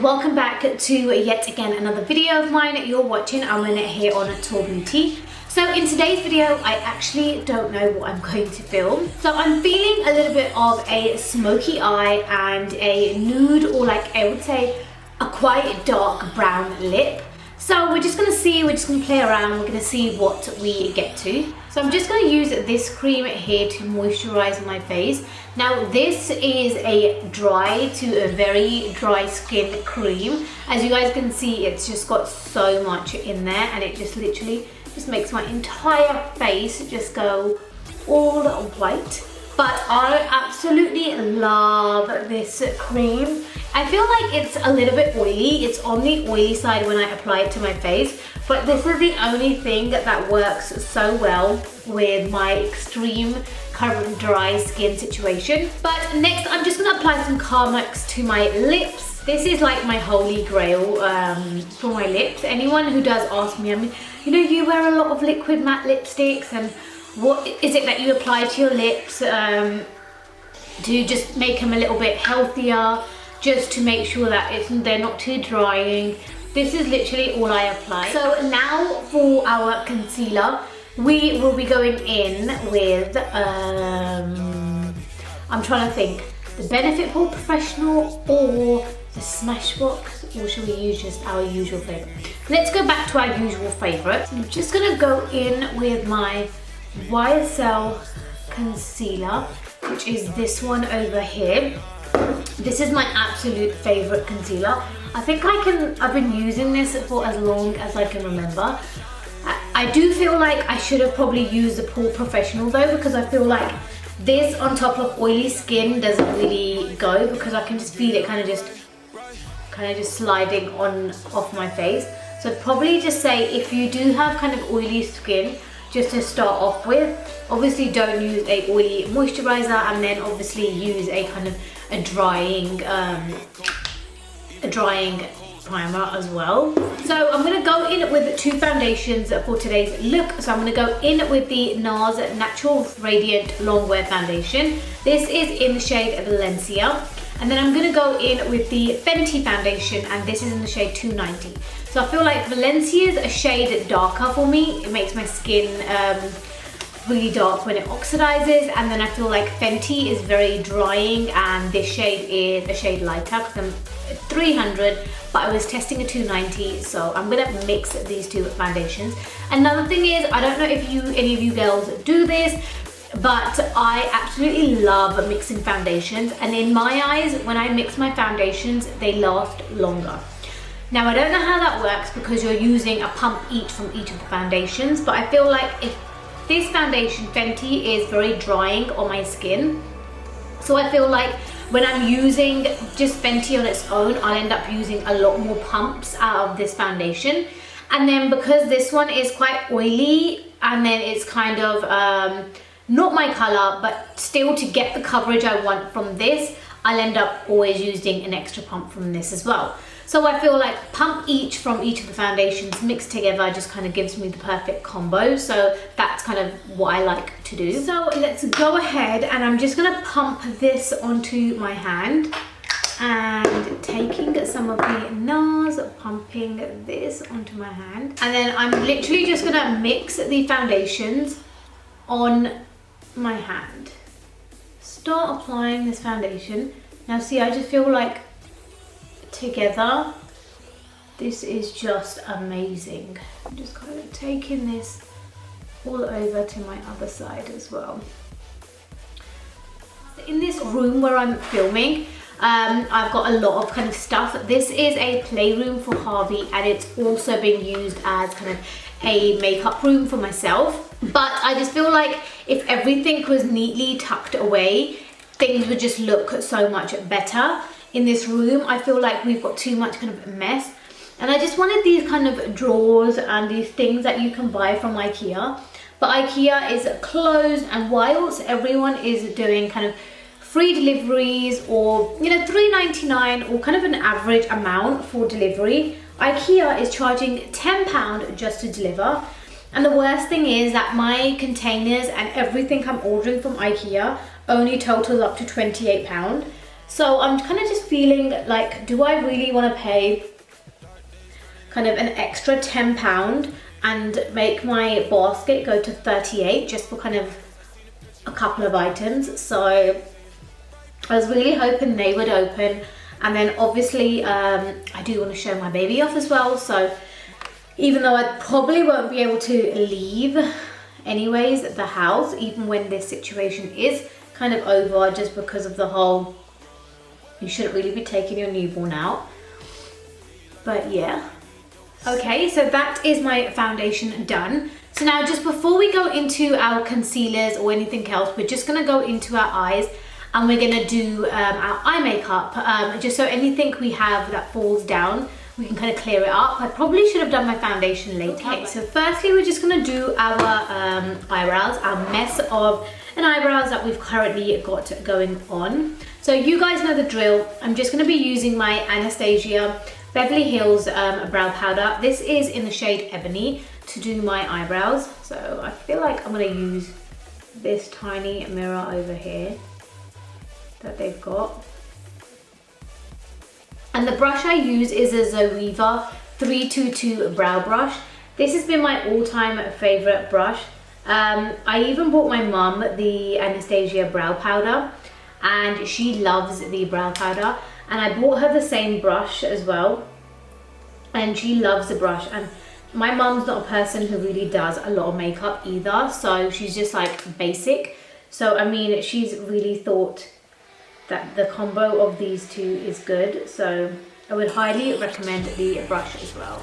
welcome back to yet again another video of mine. You're watching Aman here on Taur Beauty. So in today's video, I actually don't know what I'm going to film. So I'm feeling a little bit of a smoky eye and a nude, or like I would say a quite dark brown lip. So we're just gonna play around, we're gonna see what we get to. So I'm just gonna use this cream here to moisturize my face. Now this is a dry to a very dry skin cream. As you guys can see, it's just got so much in there, and it just literally just makes my entire face just go all white. But I absolutely love this cream. I feel like it's a little bit oily. It's on the oily side when I apply it to my face, but this is the only thing that works so well with my extreme current dry skin situation. But next, I'm just gonna apply some Carmex to my lips. This is like my holy grail for my lips. Anyone who does ask me, I mean, you know, you wear a lot of liquid matte lipsticks, and what is it that you apply to your lips to just make them a little bit healthier, just to make sure that they're not too drying? This is literally all I apply. So now for our concealer, we will be going in with, I'm trying to think, the Benefit Pore Professional or the Smashbox, or should we use just our usual favourite? Let's go back to our usual favourite. I'm just gonna go in with my YSL concealer, which is this one over here. This is my absolute favorite concealer. I think I've been using this for as long as I can remember. I do feel like I should have probably used the Pore Professional though, because I feel like this on top of oily skin doesn't really go, because I can just feel it kind of just sliding on off my face. So I'd probably just say, if you do have kind of oily skin, just to start off with, obviously don't use a oily moisturizer, and then obviously use a kind of a drying primer as well. So I'm going to go in with two foundations for today's look. So I'm going to go in with the NARS Natural Radiant Longwear Foundation. This is in the shade Valencia. And then I'm going to go in with the Fenty foundation, and this is in the shade 290. So I feel like Valencia is a shade darker for me. It makes my skin really dark when it oxidizes, and then I feel like Fenty is very drying, and this shade is a shade lighter because I'm 300, but I was testing a 290, so I'm gonna mix these two foundations. Another thing is, I don't know if any of you girls do this, but I absolutely love mixing foundations, and in my eyes, when I mix my foundations, they last longer. Now I don't know how that works because you're using a pump each from each of the foundations, but I feel like if this foundation, Fenty, is very drying on my skin, so I feel like when I'm using just Fenty on its own, I'll end up using a lot more pumps out of this foundation. And then because this one is quite oily, and then it's kind of not my color, but still to get the coverage I want from this, I'll end up always using an extra pump from this as well. So I feel like pump each from each of the foundations mixed together just kind of gives me the perfect combo. So that's kind of what I like to do. So let's go ahead, and I'm just gonna pump this onto my hand, and taking some of the NARS, pumping this onto my hand. And then I'm literally just gonna mix the foundations on my hand. Start applying this foundation. Now see, I just feel like together this is just amazing. I'm just kind of taking this all over to my other side as well. In this room where I'm filming, I've got a lot of kind of stuff. This is a playroom for Harvey, and it's also being used as kind of a makeup room for myself. But I just feel like if everything was neatly tucked away, things would just look so much better. In this room, I feel like we've got too much kind of mess, and I just wanted these kind of drawers and these things that you can buy from IKEA. But IKEA is closed, and whilst everyone is doing kind of free deliveries, or you know, £3.99 or kind of an average amount for delivery, IKEA is charging £10 just to deliver. And the worst thing is that my containers and everything I'm ordering from IKEA only totals up to £28. So I'm kind of just feeling like, do I really want to pay kind of an extra £10 and make my basket go to 38 just for kind of a couple of items? So I was really hoping they would open, and then obviously I do want to show my baby off as well. So even though I probably won't be able to leave anyways the house, even when this situation is kind of over, just because of the whole, you shouldn't really be taking your newborn out. But yeah. Okay, so that is my foundation done. So now just before we go into our concealers or anything else, we're just gonna go into our eyes, and we're gonna do our eye makeup, just so anything we have that falls down, we can kind of clear it up. I probably should have done my foundation later. Okay, so firstly we're just gonna do our eyebrows, our mess of an eyebrows that we've currently got going on. So you guys know the drill. I'm just gonna be using my Anastasia Beverly Hills brow powder. This is in the shade Ebony to do my eyebrows. So I feel like I'm gonna use this tiny mirror over here that they've got. And the brush I use is a Zoeva 322 brow brush. This has been my all-time favorite brush. I even bought my mum the Anastasia brow powder, and she loves the brow powder. And I bought her the same brush as well, and she loves the brush. And my mum's not a person who really does a lot of makeup either, so she's just like basic. So I mean, she's really thought that the combo of these two is good, so I would highly recommend the brush as well.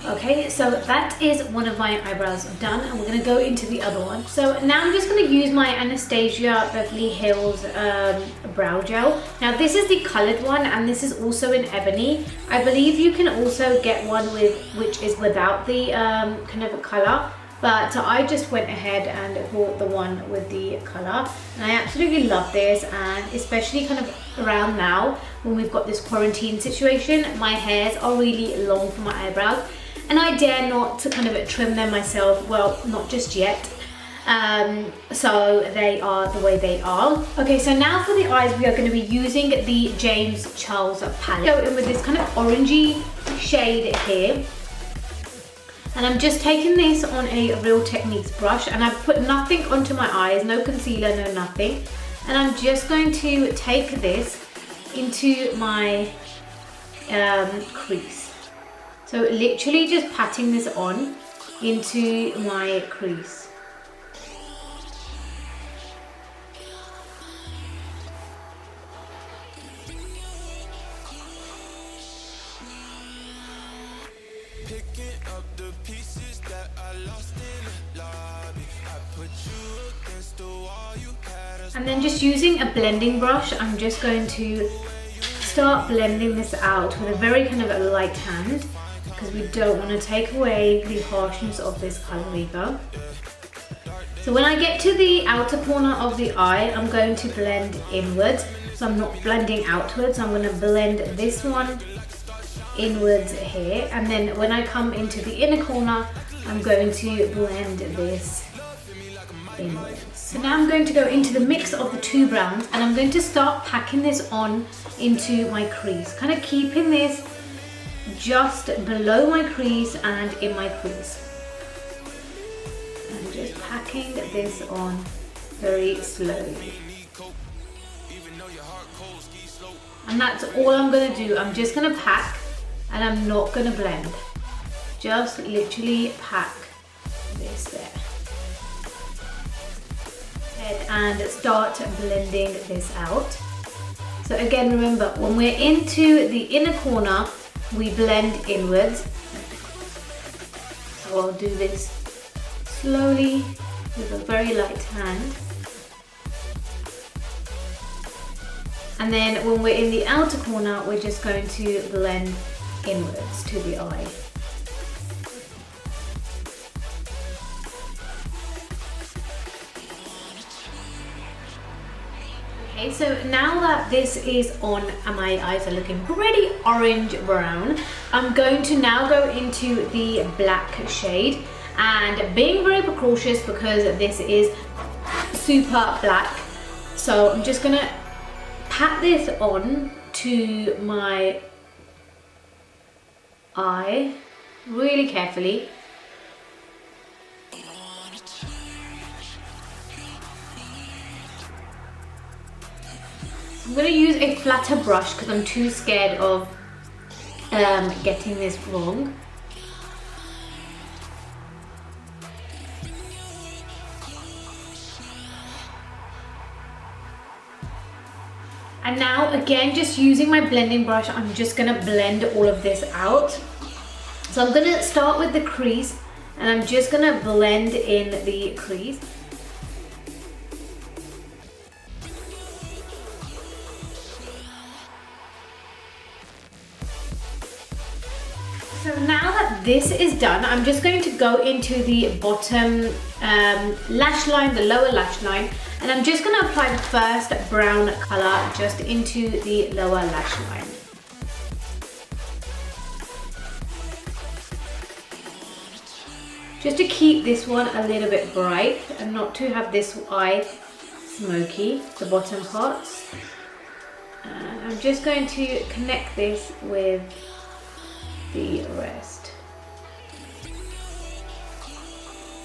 Okay, so that is one of my eyebrows done, and we're going to go into the other one. So now I'm just going to use my Anastasia Beverly Hills brow gel. Now this is the coloured one, and this is also in Ebony. I believe you can also get one which is without the kind of a colour, but I just went ahead and bought the one with the colour, and I absolutely love this. And especially kind of around now when we've got this quarantine situation, my hairs are really long for my eyebrows, and I dare not to kind of trim them myself. Well, not just yet. So they are the way they are. Okay, so now for the eyes, we are going to be using the James Charles palette. Go in with this kind of orangey shade here. And I'm just taking this on a Real Techniques brush, and I've put nothing onto my eyes, no concealer, no nothing. And I'm just going to take this into my crease. So literally just patting this on into my crease. And then just using a blending brush, I'm just going to start blending this out with a very kind of a light hand, because we don't want to take away the harshness of this colour either. So when I get to the outer corner of the eye, I'm going to blend inwards. So I'm not blending outwards, I'm going to blend this one inwards here. And then when I come into the inner corner, I'm going to blend this inwards. So now I'm going to go into the mix of the two browns, and I'm going to start packing this on into my crease, kind of keeping this just below my crease and in my crease. And just packing this on very slowly. And that's all I'm going to do. I'm just going to pack, and I'm not going to blend. Just literally pack this there. And start blending this out. So again, remember, when we're into the inner corner, we blend inwards. So I'll do this slowly with a very light hand. And then when we're in the outer corner, we're just going to blend inwards to the eye. Okay, so now that this is on and my eyes are looking pretty orange brown, I'm going to now go into the black shade, and being very precautious because this is super black, so I'm just gonna pat this on to my eye really carefully. I'm going to use a flatter brush because I'm too scared of getting this wrong. And now again, just using my blending brush, I'm just going to blend all of this out. So I'm going to start with the crease and I'm just going to blend in the crease. So now that this is done, I'm just going to go into the bottom lash line, the lower lash line, and I'm just going to apply the first brown color just into the lower lash line. Just to keep this one a little bit bright and not to have this eye smoky, the bottom parts. And I'm just going to connect this with the rest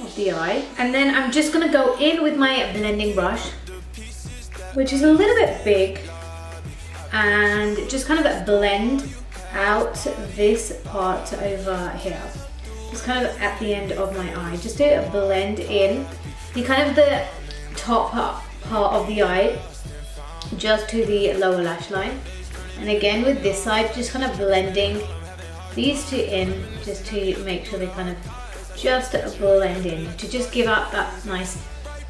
of the eye, and then I'm just going to go in with my blending brush, which is a little bit big, and just kind of blend out this part over here, just kind of at the end of my eye, just to blend in the kind of the top part of the eye just to the lower lash line. And again with this side, just kind of blending these two in just to make sure they kind of just blend in, to just give out that nice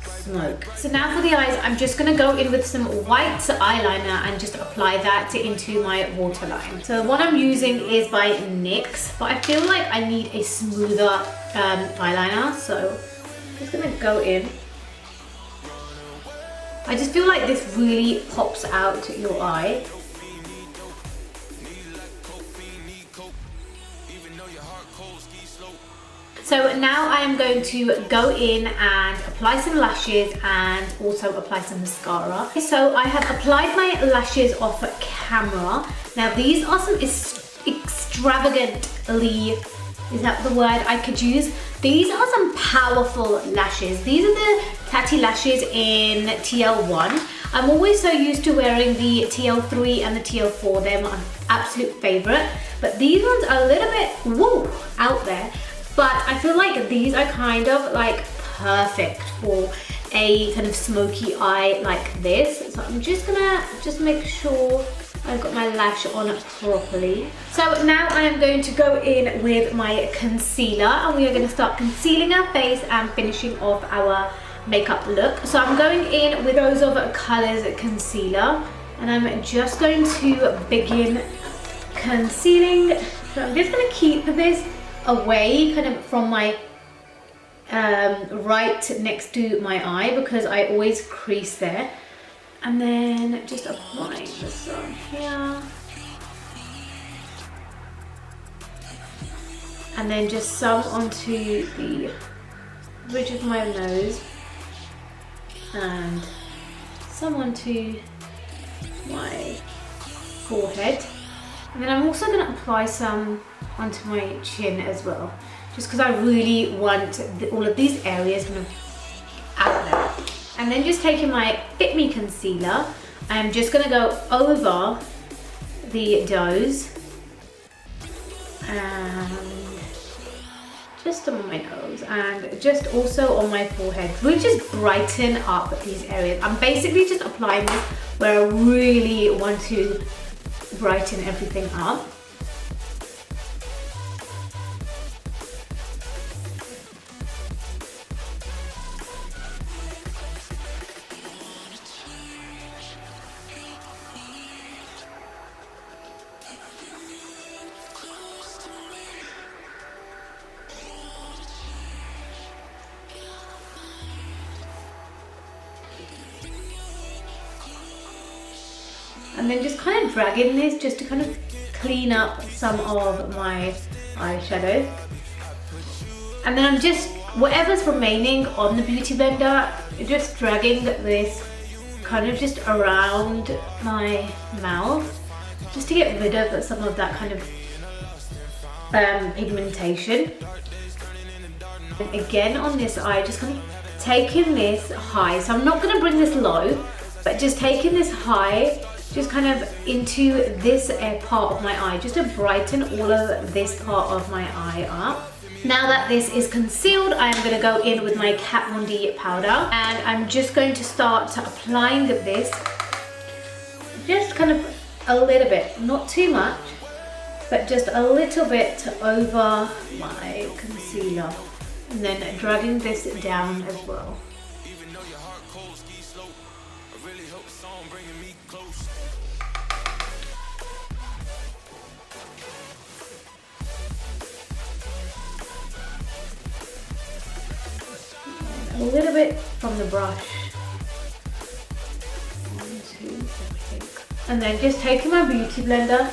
smoke. So now for the eyes, I'm just going to go in with some white eyeliner and just apply that into my waterline. So what I'm using is by NYX, but I feel like I need a smoother eyeliner, so I'm just going to go in. I just feel like this really pops out your eye. So now I am going to go in and apply some lashes and also apply some mascara. So I have applied my lashes off camera. Now these are some extravagantly, is that the word I could use? These are some powerful lashes. These are the Tatti lashes in TL1. I'm always so used to wearing the TL3 and the TL4. They're my absolute favorite. But these ones are a little bit, woo, out there. But I feel like these are kind of like perfect for a kind of smoky eye like this. So I'm just gonna make sure I've got my lash on properly. So now I am going to go in with my concealer and we are going to start concealing our face and finishing off our makeup look. So I'm going in with Rose of Colors concealer and I'm just going to begin concealing. So I'm just going to keep this away kind of from my right next to my eye because I always crease there. And then just applying the sun here. And then just some onto the bridge of my nose. And some onto my forehead. And then I'm also going to apply some onto my chin as well. Just because I really want all of these areas kind of out there. And then just taking my Fit Me concealer, I'm just going to go over the does and just on my nose and just also on my forehead. Really just brighten up these areas. I'm basically just applying this where I really want to brighten everything up. And then just kind of dragging this just to kind of clean up some of my eyeshadow. And then I'm just, whatever's remaining on the Beauty Blender, just dragging this kind of just around my mouth, just to get rid of some of that kind of pigmentation. And again on this eye, just kind of taking this high. So I'm not going to bring this low, but just taking this high, just kind of into this part of my eye, just to brighten all of this part of my eye up. Now that this is concealed, I am going to go in with my Kat Von D powder, and I'm just going to start applying this, just kind of a little bit, not too much, but just a little bit over my concealer, and then dragging this down as well. A little bit from the brush. 1, 2, 3. And then just taking my beauty blender,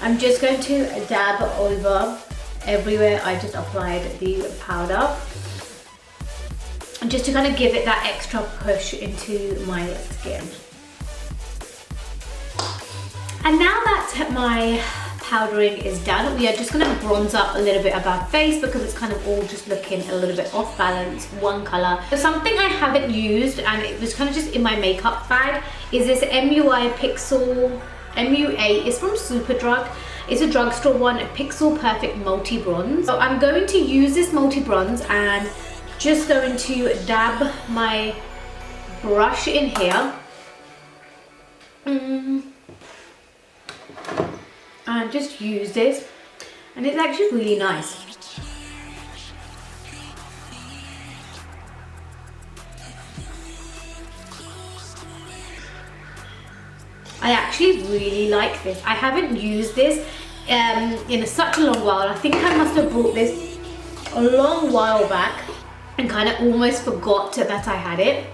I'm just going to dab over everywhere I just applied the powder, and just to kind of give it that extra push into my skin. And now that my powdering is done, we are just going to bronze up a little bit of our face, because it's kind of all just looking a little bit off balance, one color. So something I haven't used, and it was kind of just in my makeup bag, is this MUI Pixel MUA. It's from Superdrug. It's a drugstore one, Pixel Perfect Multi Bronze. So I'm going to use this multi bronze and just going to dab my brush in here. And just use this, and it's actually really nice. I actually really like this. I haven't used this in such a long while. I think I must have bought this a long while back and kind of almost forgot that I had it.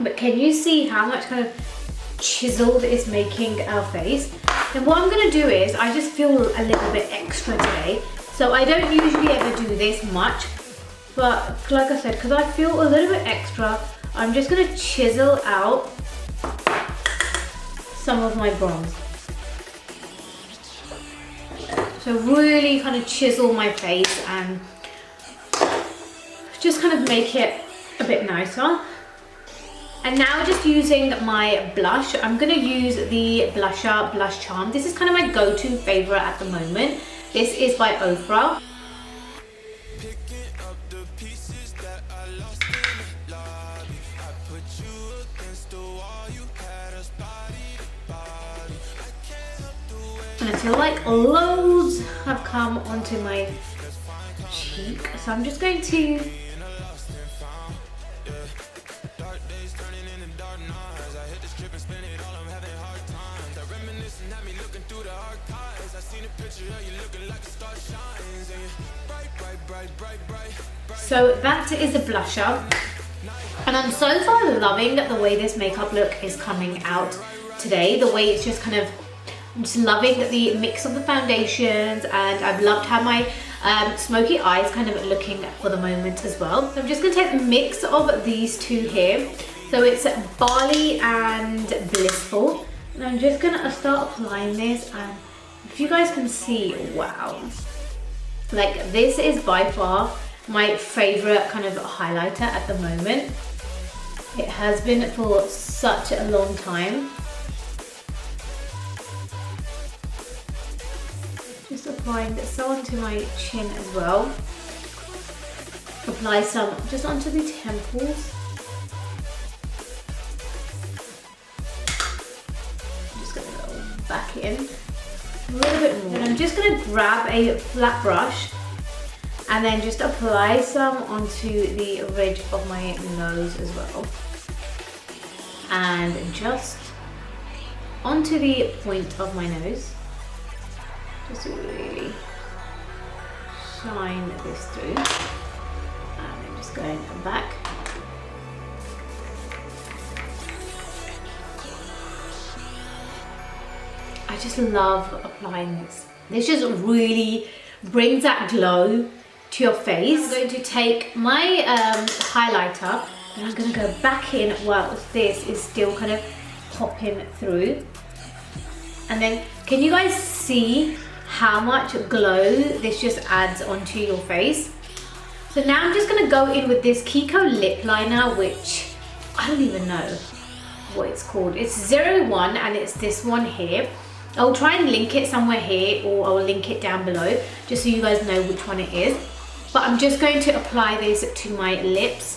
But can you see how much kind of chiseled it's making our face? And what I'm going to do is, I just feel a little bit extra today. So I don't usually ever do this much, but like I said, because I feel a little bit extra, I'm just going to chisel out some of my bronze. So really kind of chisel my face and just kind of make it a bit nicer. And now just using my blush, I'm going to use the blusher Blush Charm. This is kind of my go-to favorite at the moment. This is by Ofra. And I feel like loads have come onto my cheek. So I'm just going to So that is a blusher, and I'm so far loving the way this makeup look is coming out today. The way it's just kind of, I'm just loving the mix of the foundations, and I've loved how my smoky eyes kind of looking for the moment as well. So I'm just going to take a mix of these two here. So it's Barley and Blissful, and I'm just going to start applying this, and if you guys can see, wow, like this is by far my favorite kind of highlighter at the moment. It has been for such a long time. Just applying this onto my chin as well. Apply some just onto the temples. I'm just gonna go back in a little bit more. And I'm just gonna grab a flat brush and then just apply some onto the ridge of my nose as well. And just onto the point of my nose. Just to really shine this through. And I'm just going back. I just love applying this. This just really brings that glow to your face. I'm going to take my highlighter and I'm going to go back in while this is still kind of popping through. And then, can you guys see how much glow this just adds onto your face? So now I'm just going to go in with this Kiko lip liner, which I don't even know what it's called. It's 01 and it's this one here. I'll try and link it somewhere here, or I'll link it down below just so you guys know which one it is. But I'm just going to apply this to my lips.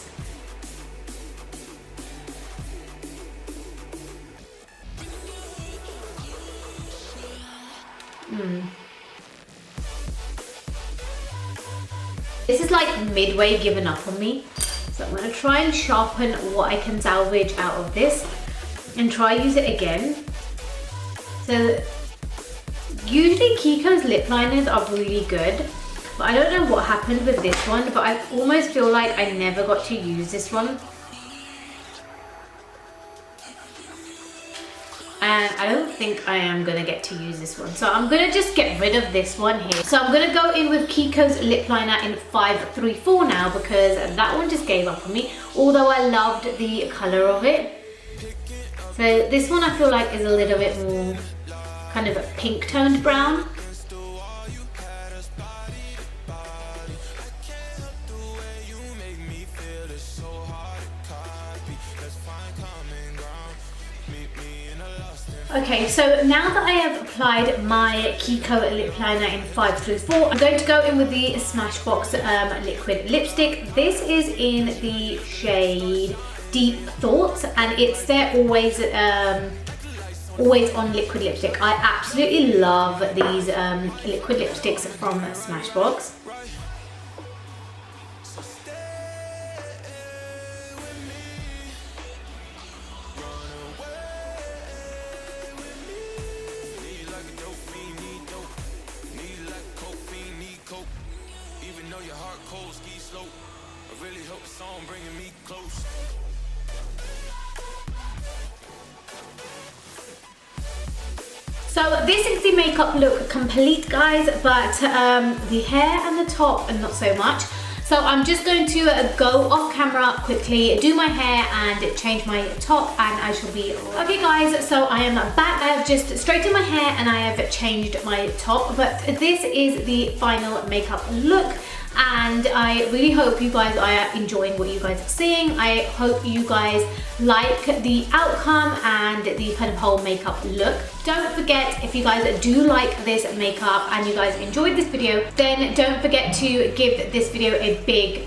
This is like midway given up on me. So I'm going to try and sharpen what I can salvage out of this and try use it again. So usually Kiko's lip liners are really good, but I don't know what happened with this one, but I almost feel like I never got to use this one. And I don't think I am gonna get to use this one. So I'm gonna just get rid of this one here. So I'm gonna go in with Kiko's lip liner in 534 now, because that one just gave up on me, although I loved the color of it. So this one I feel like is a little bit more kind of a pink toned brown. Okay, so now that I have applied my Kiko lip liner in 534, I'm going to go in with the Smashbox liquid lipstick. This is in the shade Deep Thoughts, and it's their always on liquid lipstick. I absolutely love these liquid lipsticks from Smashbox. So this is the makeup look complete, guys, but the hair and the top not so much. So I'm just going to go off camera quickly, do my hair and change my top, and I shall be okay, guys. So I am back. I have just straightened my hair and I have changed my top, but this is the final makeup look. And I really hope you guys are enjoying what you guys are seeing. I hope you guys like the outcome and the kind of whole makeup look. Don't forget, if you guys do like this makeup and you guys enjoyed this video, then don't forget to give this video a big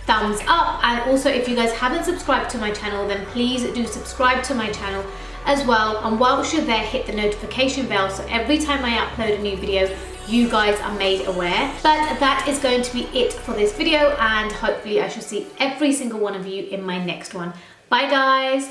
thumbs up. And also, if you guys haven't subscribed to my channel, then please do subscribe to my channel as well. And whilst you're there, hit the notification bell so every time I upload a new video, you guys are made aware. But that is going to be it for this video, and hopefully I shall see every single one of you in my next one. Bye, guys.